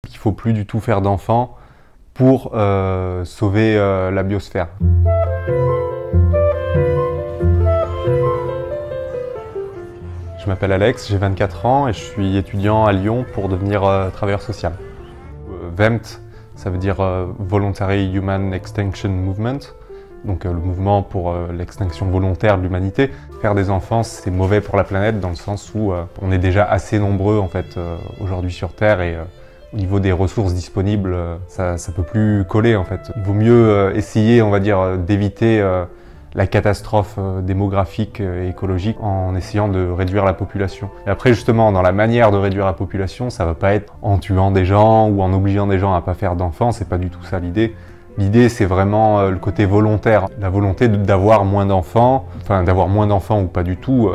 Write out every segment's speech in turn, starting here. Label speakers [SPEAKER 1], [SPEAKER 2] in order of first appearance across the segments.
[SPEAKER 1] Il ne faut plus du tout faire d'enfants pour sauver la biosphère. Je m'appelle Alex, j'ai 24 ans et je suis étudiant à Lyon pour devenir travailleur social. VEMT, ça veut dire Voluntary Human Extinction Movement, donc le mouvement pour l'extinction volontaire de l'humanité. Faire des enfants, c'est mauvais pour la planète dans le sens où on est déjà assez nombreux en fait aujourd'hui sur Terre et au niveau des ressources disponibles, ça peut plus coller en fait. Il vaut mieux essayer, on va dire, d'éviter la catastrophe démographique et écologique en essayant de réduire la population. Et après justement, dans la manière de réduire la population, ça va pas être en tuant des gens ou en obligeant des gens à pas faire d'enfants, c'est pas du tout ça l'idée. L'idée, c'est vraiment le côté volontaire, la volonté d'avoir moins d'enfants, enfin d'avoir moins d'enfants ou pas du tout,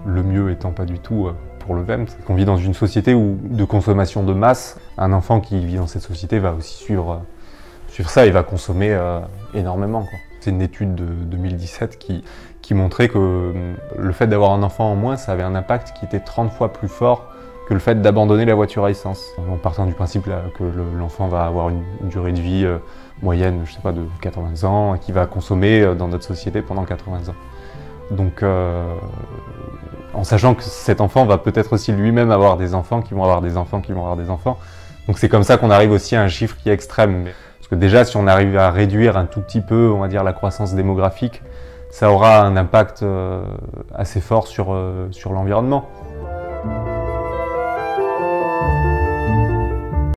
[SPEAKER 1] le mieux étant pas du tout pour le VEMT. On vit dans une société de consommation de masse. Un enfant qui vit dans cette société va aussi suivre ça et va consommer énormément, quoi. C'est une étude de 2017 qui montrait que le fait d'avoir un enfant en moins, ça avait un impact qui était 30 fois plus fort que le fait d'abandonner la voiture à essence. En partant du principe là, que l'enfant va avoir une durée de vie moyenne, je sais pas, de 80 ans, et qui va consommer dans notre société pendant 80 ans. Donc, en sachant que cet enfant va peut-être aussi lui-même avoir des enfants, qui vont avoir des enfants, qui vont avoir des enfants. Donc c'est comme ça qu'on arrive aussi à un chiffre qui est extrême. Parce que déjà, si on arrive à réduire un tout petit peu, on va dire, la croissance démographique, ça aura un impact assez fort sur l'environnement.